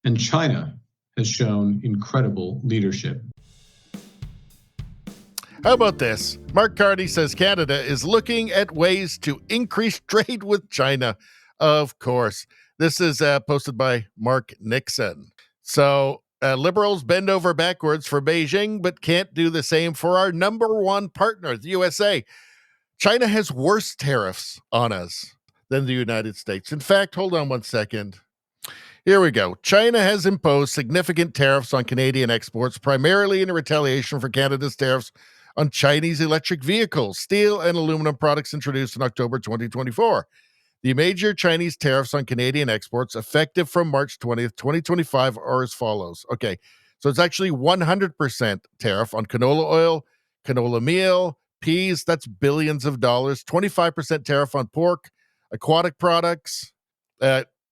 And China has shown incredible leadership. How about this? Mark Carney says Canada is looking at ways to increase trade with China. Of course. This is posted by Mark Nixon. So liberals bend over backwards for Beijing, but can't do the same for our number one partner, the USA. China has worse tariffs on us than the United States. In fact, hold on one second. Here we go. China has imposed significant tariffs on Canadian exports, primarily in retaliation for Canada's tariffs on Chinese electric vehicles, steel, and aluminum products introduced in October 2024. The major Chinese tariffs on Canadian exports, effective from March 20th, 2025, are as follows. Okay, so it's actually 100% tariff on canola oil, canola meal, peas, that's billions of dollars, 25% tariff on pork, aquatic products.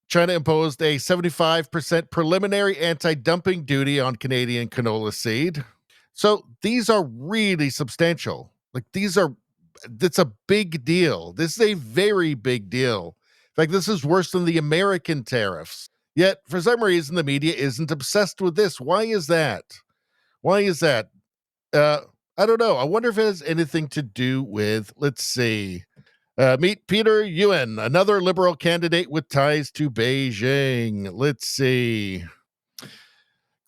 China imposed a 75% preliminary anti-dumping duty on Canadian canola seed. So these are really substantial. It's a big deal. This is a very big deal. In fact, this is worse than the American tariffs. Yet, for some reason, the media isn't obsessed with this. Why is that? I don't know. I wonder if it has anything to do with, let's see. Meet Peter Yuen, another liberal candidate with ties to Beijing. Let's see.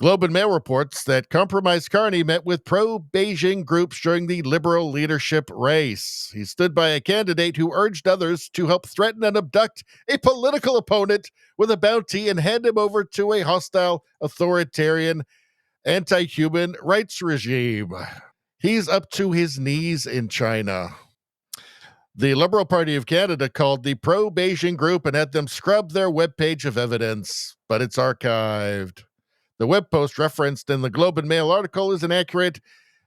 Globe and Mail reports that compromised Carney met with pro-Beijing groups during the liberal leadership race. He stood by a candidate who urged others to help threaten and abduct a political opponent with a bounty and hand him over to a hostile, authoritarian, anti-human rights regime. He's up to his knees in China. The Liberal Party of Canada called the pro-Beijing group and had them scrub their webpage of evidence, but it's archived. The web post referenced in the Globe and Mail article is inaccurate,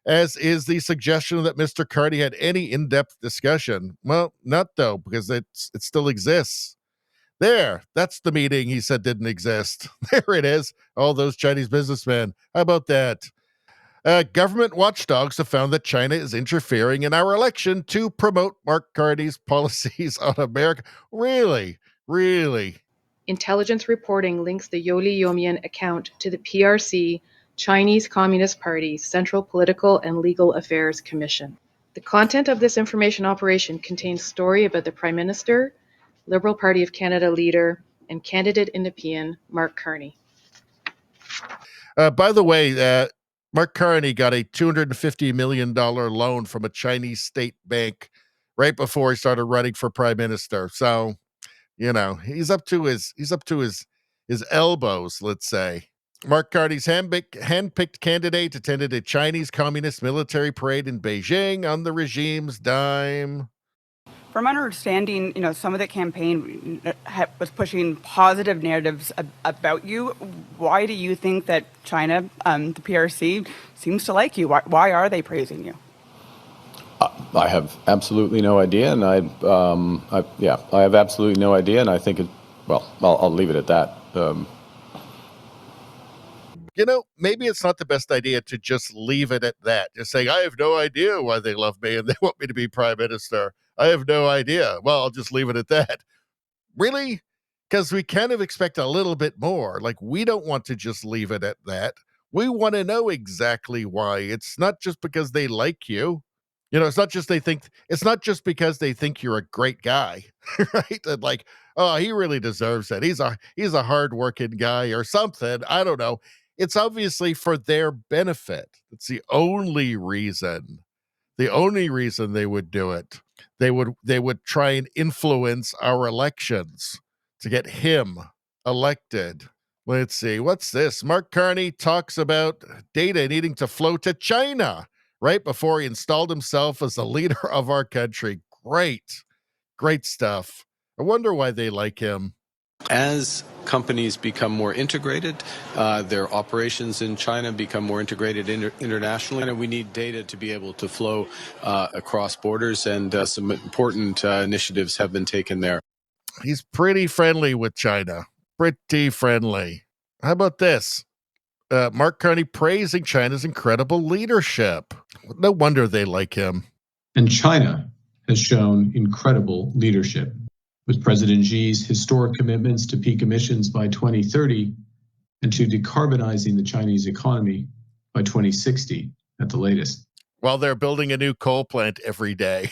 as is the suggestion that Mr. Carney had any in-depth discussion. Well, not though, because it still exists. There, that's the meeting he said didn't exist. There it is, all those Chinese businessmen. How about that? Government watchdogs have found that China is interfering in our election to promote Mark Carney's policies on America. Really? Intelligence reporting links the Yoli Yomian account to the PRC, Chinese Communist Party's Central Political and Legal Affairs Commission. The content of this information operation contains story about the Prime Minister, Liberal Party of Canada leader, and candidate in Nepean, Mark Carney. By the way, Mark Carney got a $250 million loan from a Chinese state bank right before he started running for prime minister. So, you know, he's up to his elbows, let's say. Mark Carney's handpicked candidate attended a Chinese communist military parade in Beijing on the regime's dime. From my understanding, some of the campaign was pushing positive narratives about you. Why do you think that China, the PRC, seems to like you? Why are they praising you? I have absolutely no idea, and I have absolutely no idea, and I think I'll leave it at that. Maybe it's not the best idea to just leave it at that. Just saying, I have no idea why they love me and they want me to be prime minister. I have no idea. Well, I'll just leave it at that. Really? Because we kind of expect a little bit more. Like, we don't want to just leave it at that. We want to know exactly why. It's not just because they like you. It's not just because they think you're a great guy, right? And like, oh, he really deserves it. He's a hardworking guy or something. I don't know. It's obviously for their benefit. It's the only reason. The only reason they would do it. They would try and influence our elections to get him elected. Let's see. What's this? Mark Carney talks about data needing to flow to China right before he installed himself as the leader of our country. Great stuff. I wonder why they like him. As companies become more integrated, their operations in China become more integrated internationally, and we need data to be able to flow across borders, and some important initiatives have been taken there. He's pretty friendly with China. Pretty friendly. How about this? Mark Carney praising China's incredible leadership. No wonder they like him. And China has shown incredible leadership. With President Xi's historic commitments to peak emissions by 2030, and to decarbonizing the Chinese economy by 2060 at the latest. While they're building a new coal plant every day.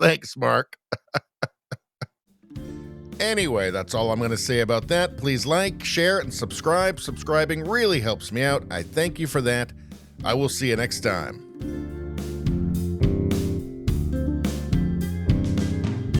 Thanks, Mark. Anyway, that's all I'm going to say about that. Please like, share, and subscribe. Subscribing really helps me out. I thank you for that. I will see you next time.